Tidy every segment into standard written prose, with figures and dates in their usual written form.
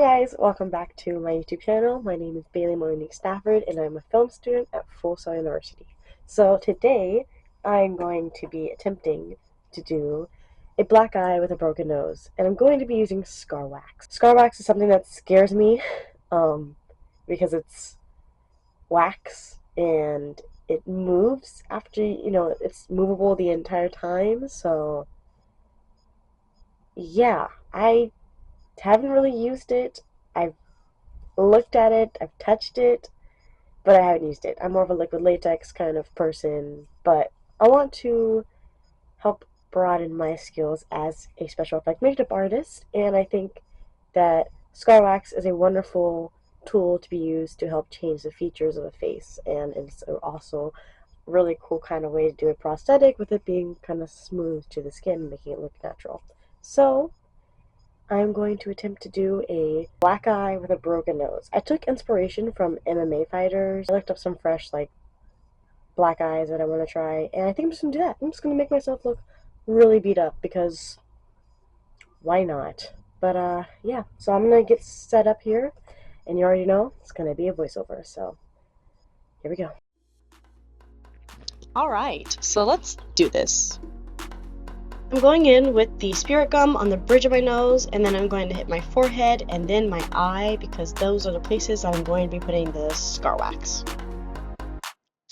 guys, welcome back to my YouTube channel. My name is Bailey Monique Stafford and I'm a film student at Full Sail University. So today I'm going to be attempting to do a black eye with a broken nose, and I'm going to be using scar wax. Scar wax is something that scares me because it's wax and it moves after, it's movable the entire time. So yeah, I haven't really used it. I've looked at it, I've touched it, but I haven't used it. I'm more of a liquid latex kind of person, but I want to help broaden my skills as a special effect makeup artist, and I think that scar wax is a wonderful tool to be used to help change the features of a face, and it's also a really cool kind of way to do a prosthetic with it being kind of smooth to the skin, making it look natural. So I'm going to attempt to do a black eye with a broken nose. I took inspiration from MMA fighters. I looked up some fresh, black eyes that I want to try, and I think I'm just going to do that. I'm just going to make myself look really beat up, because why not? But, yeah, so I'm going to get set up here, and you already know it's going to be a voiceover, so here we go. Alright, so let's do this. I'm going in with the Spirit Gum on the bridge of my nose, and then I'm going to hit my forehead and then my eye, because those are the places I'm going to be putting the scar wax.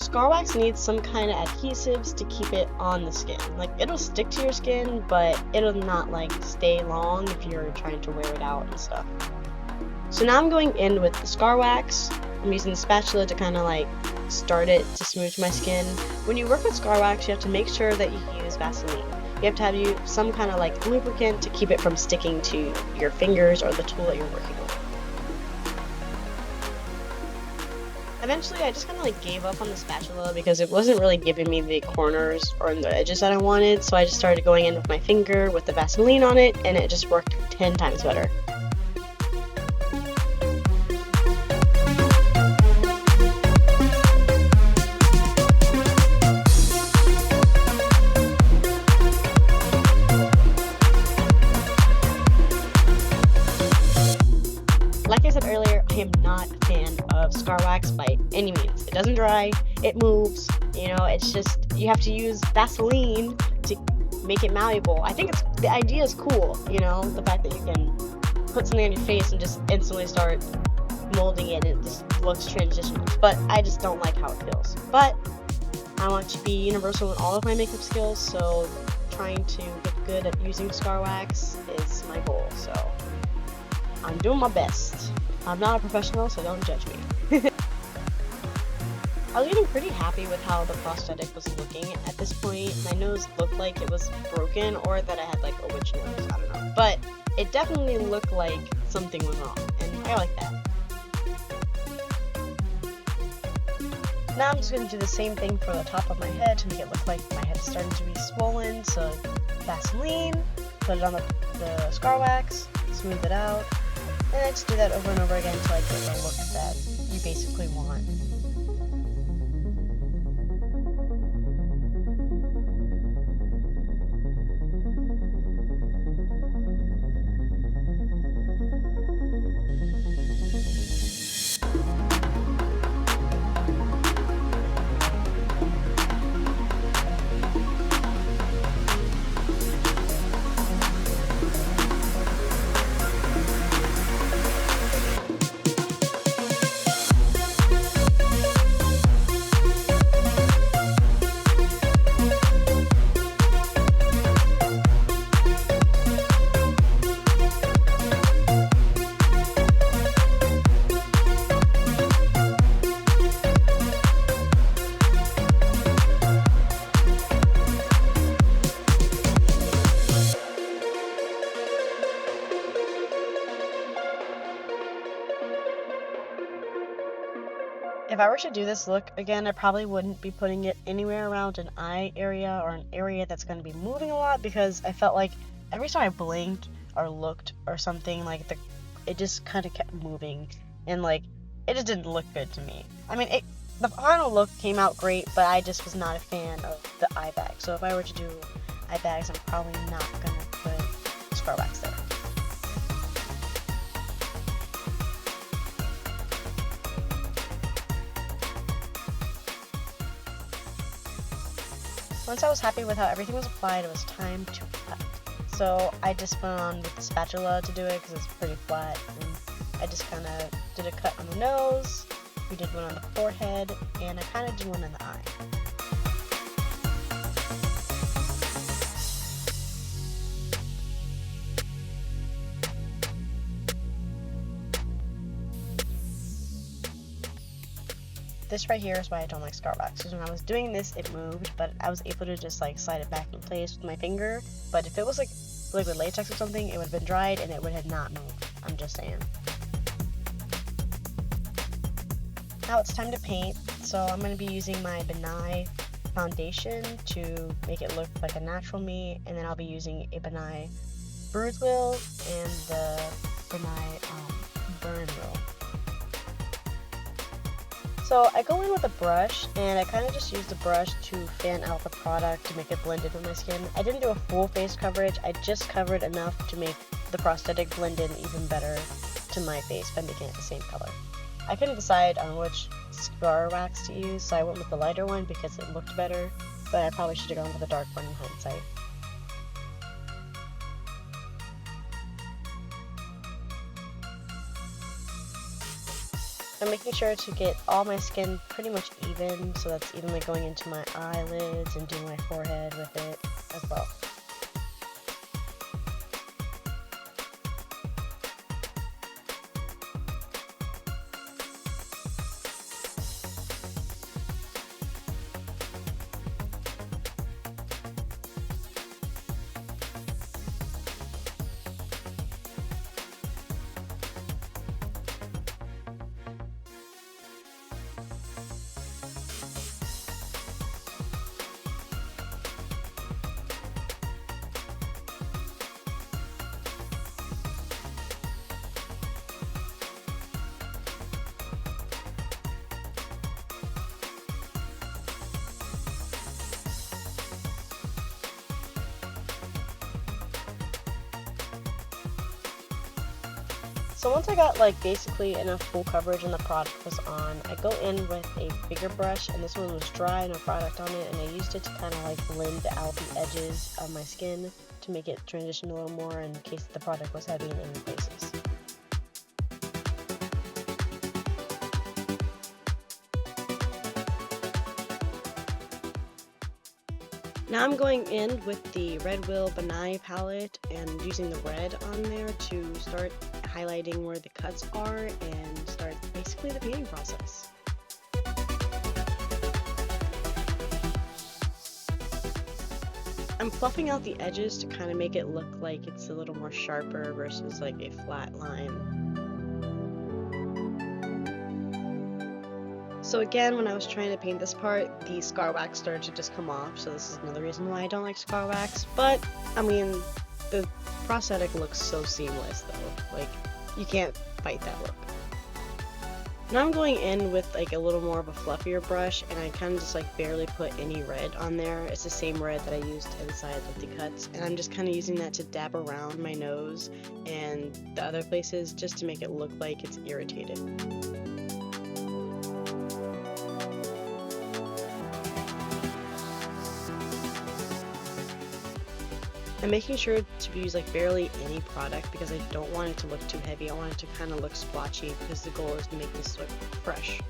Scar wax needs some kind of adhesives to keep it on the skin. It'll stick to your skin, but it'll not stay long if you're trying to wear it out and stuff. So now I'm going in with the scar wax. I'm using the spatula to kind of start it to smooth my skin. When you work with scar wax, you have to make sure that you use Vaseline. You have to have some kind of lubricant to keep it from sticking to your fingers or the tool that you're working with. Eventually, I just kind of gave up on the spatula because it wasn't really giving me the corners or the edges that I wanted, so I just started going in with my finger with the Vaseline on it, and it just worked 10 times better. Like I said earlier, I am not a fan of scar wax by any means. It doesn't dry, it moves, it's just, you have to use Vaseline to make it malleable. I think the idea is cool, the fact that you can put something on your face and just instantly start molding it and it just looks transitional. But I just don't like how it feels. But I want to be universal in all of my makeup skills, so trying to get good at using scar wax is my goal, so I'm doing my best. I'm not a professional, so don't judge me. I was getting pretty happy with how the prosthetic was looking at this point. My nose looked like it was broken, or that I had a witch nose, I don't know. But it definitely looked like something was wrong, and I like that. Now I'm just going to do the same thing for the top of my head to make it look like my head is starting to be swollen. So Vaseline, put it on the scar wax, smooth it out. And I just do that over and over again until I get the look that you basically want. If I were to do this look again, I probably wouldn't be putting it anywhere around an eye area or an area that's going to be moving a lot, because I felt like every time I blinked or looked or something, it just kind of kept moving, and it just didn't look good to me. I mean, the final look came out great, but I just was not a fan of the eye bag. So if I were to do eye bags, I'm probably not going to put scar wax there. Once I was happy with how everything was applied, it was time to cut. So I just went on with the spatula to do it because it's pretty flat, and I just kind of did a cut on the nose, we did one on the forehead, and I kind of did one in the eye. This right here is why I don't like scar wax, because when I was doing this it moved, but I was able to just like slide it back in place with my finger. But if it was like liquid latex or something, it would have been dried and it would have not moved. I'm just saying. Now it's time to paint, so I'm going to be using my Nye Foundation to make it look like a natural me, and then I'll be using a Nye Bruise Wheel and the Nye Burn Wheel. So I go in with a brush, and I kind of just use the brush to fan out the product to make it blend in with my skin. I didn't do a full face coverage, I just covered enough to make the prosthetic blend in even better to my face by making it the same color. I couldn't decide on which scar wax to use, so I went with the lighter one because it looked better, but I probably should have gone with the dark one in hindsight. I'm making sure to get all my skin pretty much even, so that's evenly going into my eyelids and doing my forehead with it as well. So once I got like basically enough full coverage and the product was on, I go in with a bigger brush, and this one was dry, no product on it, and I used it to kind of like blend out the edges of my skin to make it transition a little more in case the product was heavy in any places. Now I'm going in with the Red Wheel Nye palette and using the red on there to start highlighting where the cuts are and start basically the painting process. I'm fluffing out the edges to kind of make it look like it's a little more sharper versus like a flat line. So again, when I was trying to paint this part, the scar wax started to just come off, so this is another reason why I don't like scar wax. But, I mean, the prosthetic looks so seamless though, like, you can't fight that look. Now I'm going in with like a little more of a fluffier brush, and I kind of just like barely put any red on there. It's the same red that I used inside of the cuts, and I'm just kind of using that to dab around my nose and the other places just to make it look like it's irritated. I'm making sure to use like barely any product because I don't want it to look too heavy. I want it to kind of look splotchy because the goal is to make this look fresh.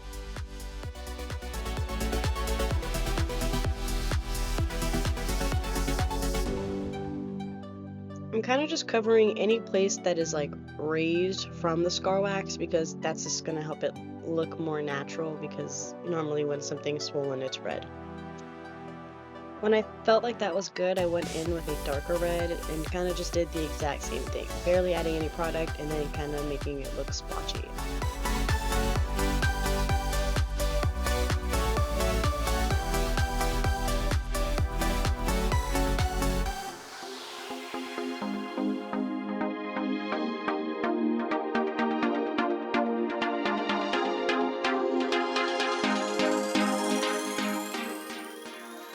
I'm kind of just covering any place that is like raised from the scar wax because that's just going to help it look more natural, because normally when something's swollen it's red. When I felt like that was good, I went in with a darker red and kind of just did the exact same thing, barely adding any product and then kind of making it look splotchy.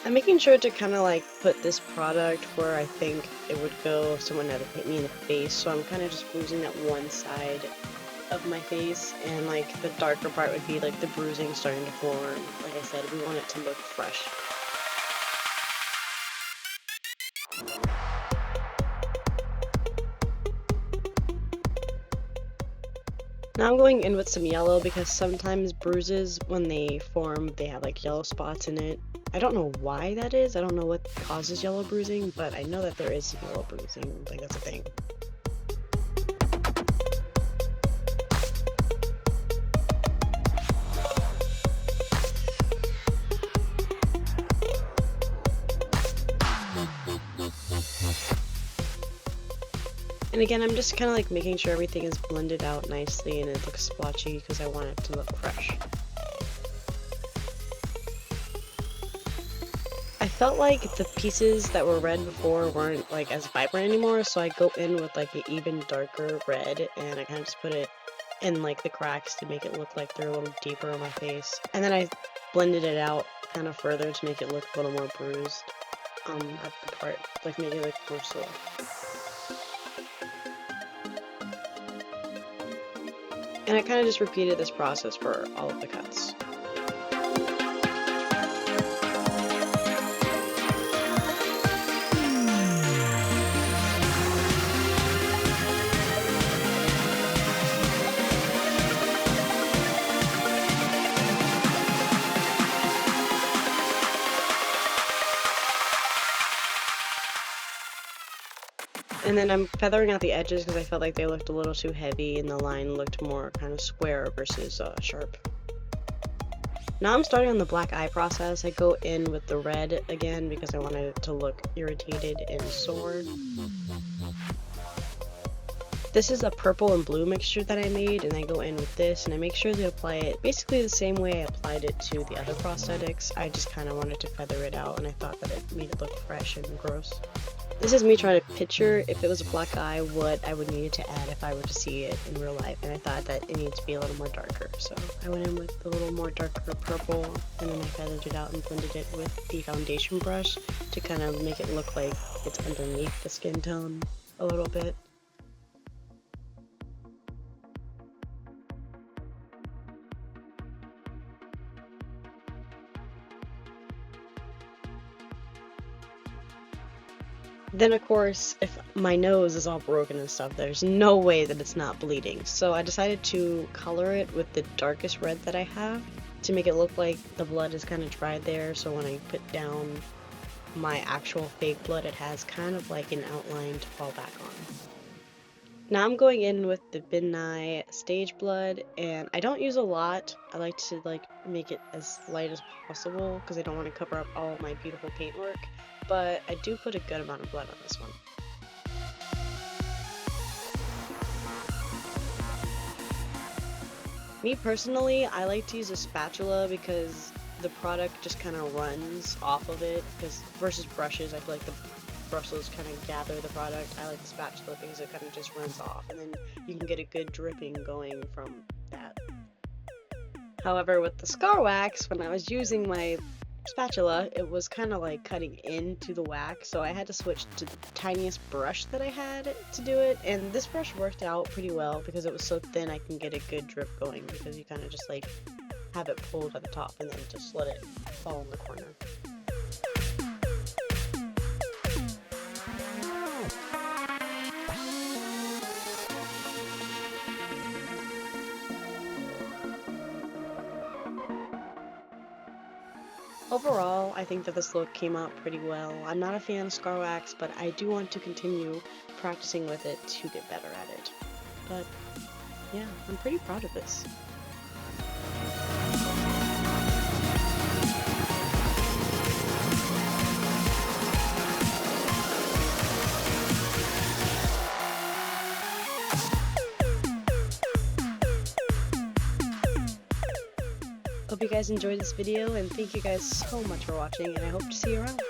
I'm making sure to kind of like put this product where I think it would go if someone had to hit me in the face, so I'm kind of just bruising that one side of my face, and like the darker part would be like the bruising starting to form. Like I said, we want it to look fresh. Now I'm going in with some yellow because sometimes bruises, when they form, they have like yellow spots in it. I don't know why that is. I don't know what causes yellow bruising, but I know that there is some yellow bruising. Like, that's a thing. And again, I'm just kind of like making sure everything is blended out nicely and it looks splotchy because I want it to look fresh. I felt like the pieces that were red before weren't like as vibrant anymore, so I go in with like an even darker red and I kind of just put it in like the cracks to make it look like they're a little deeper on my face. And then I blended it out kind of further to make it look a little more bruised at the part, like make it look more sore. And I kind of just repeated this process for all of the cuts. And then I'm feathering out the edges because I felt like they looked a little too heavy and the line looked more kind of square versus sharp. Now I'm starting on the black eye process. I go in with the red again because I wanted it to look irritated and sore. This is a purple and blue mixture that I made, and I go in with this and I make sure to apply it basically the same way I applied it to the other prosthetics. I just kind of wanted to feather it out and I thought that it made it look fresh and gross. This is me trying to picture, if it was a black eye, what I would need to add if I were to see it in real life, and I thought that it needs to be a little more darker, so I went in with a little more darker purple, and then I feathered it out and blended it with the foundation brush to kind of make it look like it's underneath the skin tone a little bit. Then of course, if my nose is all broken and stuff, there's no way that it's not bleeding. So I decided to color it with the darkest red that I have to make it look like the blood is kind of dried there. So when I put down my actual fake blood, it has kind of like an outline to fall back on. Now I'm going in with the Nye stage blood, and I don't use a lot. I like to make it as light as possible because I don't want to cover up all of my beautiful paintwork. But I do put a good amount of blood on this one. Me personally, I like to use a spatula because the product just kind of runs off of it, because versus brushes, I feel like the brushes kind of gather the product. I like the spatula because it kind of just runs off, and then you can get a good dripping going from that. However, with the scar wax, when I was using my spatula, it was kind of like cutting into the wax, so I had to switch to the tiniest brush that I had to do it, and this brush worked out pretty well because it was so thin I can get a good drip going, because you kind of just like have it pulled at the top and then just let it fall in the corner. Overall, I think that this look came out pretty well. I'm not a fan of scar wax, but I do want to continue practicing with it to get better at it. But yeah, I'm pretty proud of this. Hope you guys enjoyed this video, and thank you guys so much for watching, and I hope to see you around.